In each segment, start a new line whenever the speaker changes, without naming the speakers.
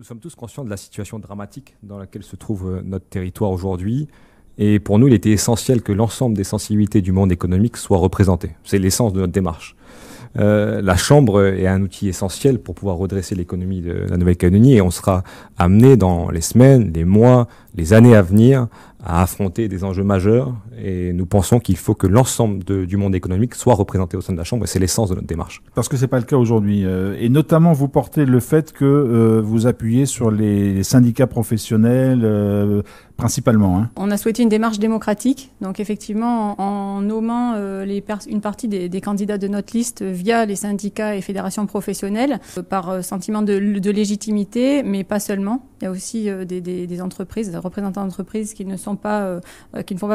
Nous sommes tous conscients de la situation dramatique dans laquelle se trouve notre territoire aujourd'hui. Et pour nous, il était essentiel que l'ensemble des sensibilités du monde économique soient représentées. C'est l'essence de notre démarche. La Chambre est un outil essentiel pour pouvoir redresser l'économie de la Nouvelle-Calédonie et on sera amené dans les semaines, les mois, les années à venir à affronter des enjeux majeurs et nous pensons qu'il faut que l'ensemble du monde économique soit représenté au sein de la Chambre et c'est l'essence de notre démarche.
Parce que c'est pas le cas aujourd'hui et notamment vous portez le fait que vous appuyez sur les syndicats professionnels principalement. Hein.
On a souhaité une démarche démocratique, donc effectivement en nommant une partie des candidats de notre liste via les syndicats et fédérations professionnelles par sentiment de légitimité, mais pas seulement. Il y a aussi des entreprises, des représentants d'entreprises qui ne font pas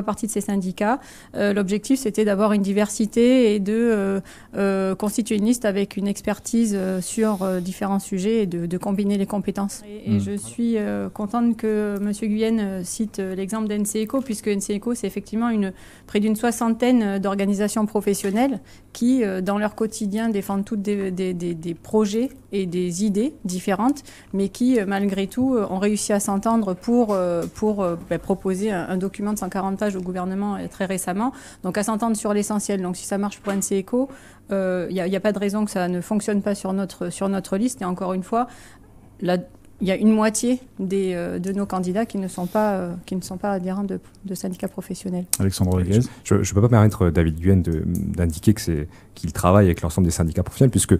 partie de ces syndicats. L'objectif, c'était d'avoir une diversité et de constituer une liste avec une expertise sur différents sujets et de combiner les compétences. Et je suis contente que M. Guyenne cite l'exemple d'NCECO, puisque NCECO, c'est effectivement près d'une soixantaine d'organisations professionnelles qui, dans leur quotidien, défendent toutes des projets et des idées différentes, mais qui, malgré tout, ont réussi à s'entendre pour proposer un document de 140 pages au gouvernement très récemment, donc à s'entendre sur l'essentiel. Donc si ça marche pour NCECO, il n'y a pas de raison que ça ne fonctionne pas sur notre liste. Et encore une fois, il y a une moitié de nos candidats qui ne sont pas adhérents de syndicats professionnels.
Alexandre Rodriguez.
Je ne peux pas permettre David Guyenne d'indiquer qu'il travaille avec l'ensemble des syndicats professionnels, puisque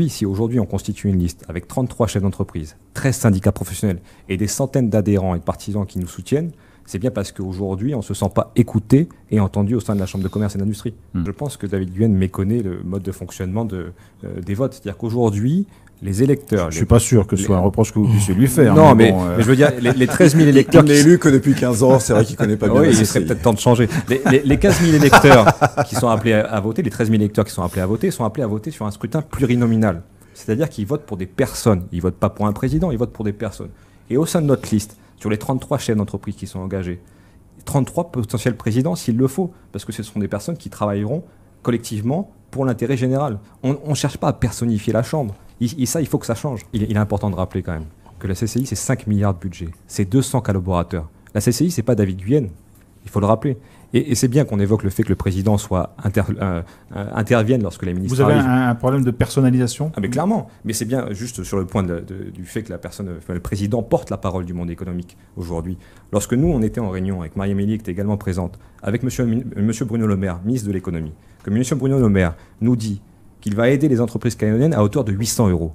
si aujourd'hui on constitue une liste avec 33 chefs d'entreprise, 13 syndicats professionnels et des centaines d'adhérents et de partisans qui nous soutiennent, c'est bien parce qu'aujourd'hui on ne se sent pas écouté et entendu au sein de la Chambre de commerce et d'industrie. Je pense que David Guyenne méconnaît le mode de fonctionnement des votes. C'est-à-dire qu'aujourd'hui, les électeurs...
Je ne suis pas sûr que ce soit un reproche que vous puissiez lui faire.
Non, mais je veux dire, les 13 000 électeurs...
Il n'est élu que depuis 15 ans, c'est vrai qu'il ne connaît pas bien.
Oui, il serait peut-être temps de changer. Les 15 000 électeurs qui sont appelés à voter, les 13 000 électeurs qui sont appelés à voter sur un scrutin plurinominal. C'est-à-dire qu'ils votent pour des personnes. Ils ne votent pas pour un président, ils votent pour des personnes. Et au sein de notre liste, sur les 33 chefs d'entreprise qui sont engagés, 33 potentiels présidents s'il le faut, parce que ce sont des personnes qui travailleront collectivement pour l'intérêt général. On ne cherche pas à personnifier la Chambre. Ça, il faut que ça change. Il est important de rappeler quand même que la CCI, c'est 5 milliards de budget. C'est 200 collaborateurs. La CCI, c'est pas David Guyenne. Il faut le rappeler. Et c'est bien qu'on évoque le fait que le président intervienne lorsque les ministres arrivent.
Vous avez un problème de personnalisation ?
Mais clairement. Mais c'est bien juste sur le point du fait que le président porte la parole du monde économique aujourd'hui. Lorsque nous, on était en réunion avec Marie-Amélie, qui était également présente, avec monsieur Bruno Le Maire, ministre de l'économie, que monsieur Bruno Le Maire nous dit qu'il va aider les entreprises calédoniennes à hauteur de 800 €.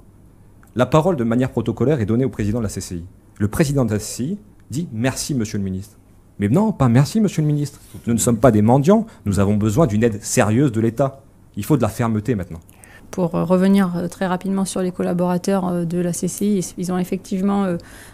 La parole, de manière protocolaire, est donnée au président de la CCI. Le président de la CCI dit « Merci, monsieur le ministre ». Mais non, pas merci, monsieur le ministre. Nous ne sommes pas des mendiants. Nous avons besoin d'une aide sérieuse de l'État. Il faut de la fermeté maintenant.
Pour revenir très rapidement sur les collaborateurs de la CCI, ils ont effectivement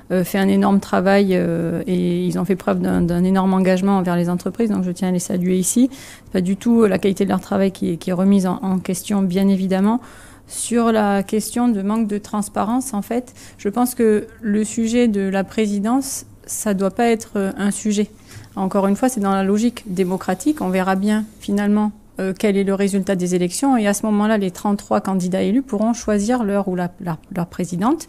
fait un énorme travail et ils ont fait preuve d'un énorme engagement envers les entreprises. Donc je tiens à les saluer ici. Pas du tout la qualité de leur travail qui est remise en question, bien évidemment. Sur la question de manque de transparence, en fait, je pense que le sujet de la présidence, ça ne doit pas être un sujet. Encore une fois, c'est dans la logique démocratique. On verra bien, finalement, quel est le résultat des élections. Et à ce moment-là, les 33 candidats élus pourront choisir leur ou leur présidente.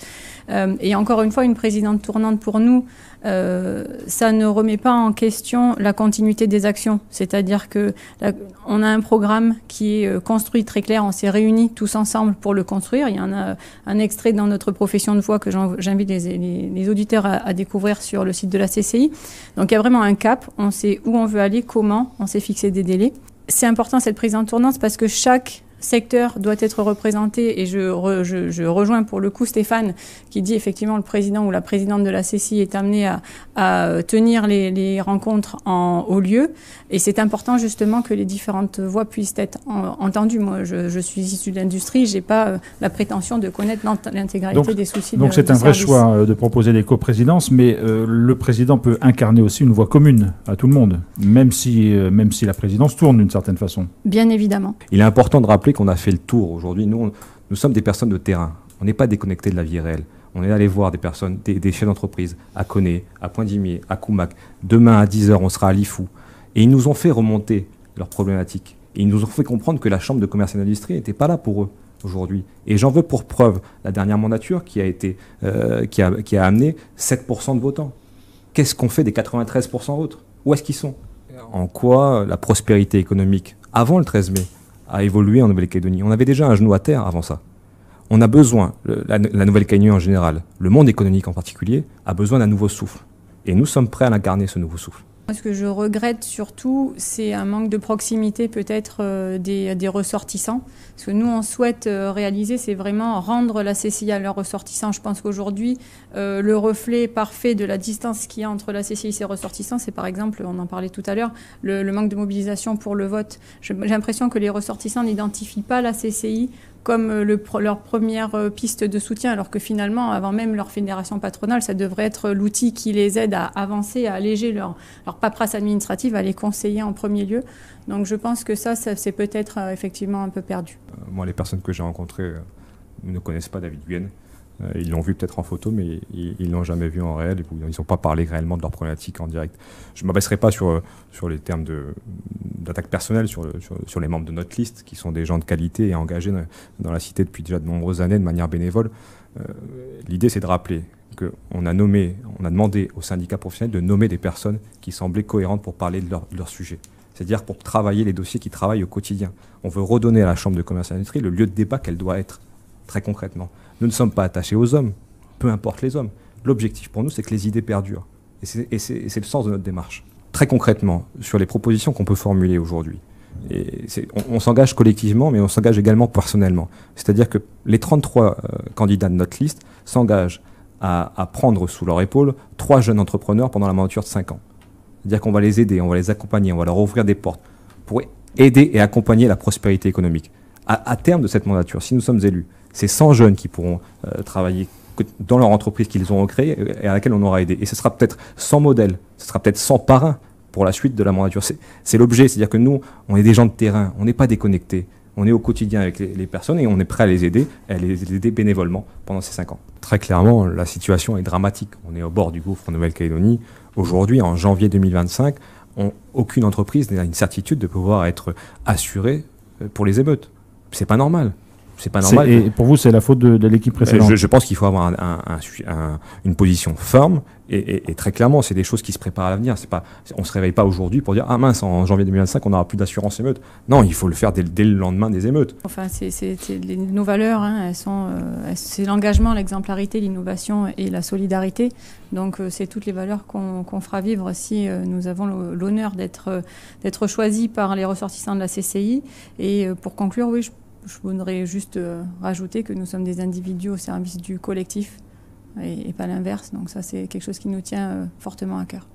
Et encore une fois, une présidente tournante pour nous, ça ne remet pas en question la continuité des actions. C'est-à-dire que on a un programme qui est construit très clair. On s'est réunis tous ensemble pour le construire. Il y en a un extrait dans notre profession de foi que j'invite les auditeurs à découvrir sur le site de la CCI. Donc il y a vraiment un cap. On sait où on veut aller, comment. On s'est fixé des délais. C'est important cette prise en tournante parce que chaque secteur doit être représenté et je rejoins pour le coup Stéphane qui dit effectivement le président ou la présidente de la CCI est amené à tenir les rencontres en haut lieu et c'est important justement que les différentes voix puissent être entendues. Moi je suis issue de l'industrie, j'ai pas la prétention de connaître l'intégralité des soucis
donc c'est un vrai choix de proposer des coprésidences, mais le président peut incarner aussi une voix commune à tout le monde, même si la présidence tourne d'une certaine façon.
Bien évidemment.
Il est important de rappeler qu'on a fait le tour aujourd'hui. Nous sommes des personnes de terrain. On n'est pas déconnectés de la vie réelle. On est allé voir des personnes, des chefs d'entreprise à Koné, à Pointe-Dimier, à Koumak. Demain à 10h, on sera à Lifou. Et ils nous ont fait remonter leurs problématiques. Et ils nous ont fait comprendre que la Chambre de commerce et d'industrie n'était pas là pour eux. aujourd'hui. Et j'en veux pour preuve la dernière mandature qui a amené 7% de votants. Qu'est-ce qu'on fait des 93% autres? Où est-ce qu'ils sont? En quoi la prospérité économique, avant le 13 mai, a évolué en Nouvelle-Calédonie? On avait déjà un genou à terre avant ça. On a besoin, la Nouvelle-Calédonie en général, le monde économique en particulier, a besoin d'un nouveau souffle. Et nous sommes prêts à l'incarner, ce nouveau souffle.
Ce que je regrette surtout, c'est un manque de proximité peut-être des ressortissants. Ce que nous, on souhaite réaliser, c'est vraiment rendre la CCI à leurs ressortissants. Je pense qu'aujourd'hui, le reflet parfait de la distance qu'il y a entre la CCI et ses ressortissants, c'est par exemple, on en parlait tout à l'heure, le manque de mobilisation pour le vote. J'ai l'impression que les ressortissants n'identifient pas la CCI comme leur première piste de soutien, alors que finalement, avant même leur fédération patronale, ça devrait être l'outil qui les aide à avancer, à alléger leur paperasse administrative, à les conseiller en premier lieu. Donc je pense que ça c'est peut-être effectivement un peu perdu.
Moi, les personnes que j'ai rencontrées ne connaissent pas David Guyenne. Ils l'ont vu peut-être en photo, mais ils ne l'ont jamais vu en réel. Ils n'ont pas parlé réellement de leur problématique en direct. Je ne m'abaisserai pas sur les termes d'attaque personnelle sur les membres de notre liste, qui sont des gens de qualité et engagés dans la cité depuis déjà de nombreuses années de manière bénévole. L'idée, c'est de rappeler qu'on a demandé aux syndicats professionnels de nommer des personnes qui semblaient cohérentes pour parler de leur sujet. C'est-à-dire pour travailler les dossiers qui travaillent au quotidien. On veut redonner à la Chambre de commerce et d'industrie le lieu de débat qu'elle doit être, très concrètement. Nous ne sommes pas attachés aux hommes, peu importe les hommes. L'objectif pour nous, c'est que les idées perdurent. Et c'est le sens de notre démarche. Très concrètement, sur les propositions qu'on peut formuler aujourd'hui, on s'engage collectivement, mais on s'engage également personnellement. C'est-à-dire que les 33 candidats de notre liste s'engagent à prendre sous leur épaule 3 jeunes entrepreneurs pendant la mandature de 5 ans. C'est-à-dire qu'on va les aider, on va les accompagner, on va leur ouvrir des portes pour aider et accompagner la prospérité économique. À terme de cette mandature, si nous sommes élus, c'est 100 jeunes qui pourront travailler dans leur entreprise qu'ils auront créée et à laquelle on aura aidé. Et ce sera peut-être 100 modèles, ce sera peut-être 100 parrains pour la suite de la mandature. C'est l'objet, c'est-à-dire que nous, on est des gens de terrain, on n'est pas déconnectés. On est au quotidien avec les personnes et on est prêt à les aider bénévolement pendant ces 5 ans. Très clairement, la situation est dramatique. On est au bord du gouffre en Nouvelle-Calédonie. Aujourd'hui, en janvier 2025, aucune entreprise n'a une certitude de pouvoir être assurée pour les émeutes. C'est pas normal. C'est pas normal.
Et pour vous, c'est la faute de l'équipe précédente?
Je pense qu'il faut avoir une position ferme et très clairement, c'est des choses qui se préparent à l'avenir. On ne se réveille pas aujourd'hui pour dire « Ah mince, en janvier 2025, on n'aura plus d'assurance émeute ». Non, il faut le faire dès le lendemain des émeutes.
Enfin, nos valeurs, hein, c'est l'engagement, l'exemplarité, l'innovation et la solidarité. Donc, c'est toutes les valeurs qu'on fera vivre si nous avons l'honneur d'être choisis par les ressortissants de la CCI. Et pour conclure, oui, je voudrais juste rajouter que nous sommes des individus au service du collectif et pas l'inverse. Donc ça, c'est quelque chose qui nous tient fortement à cœur.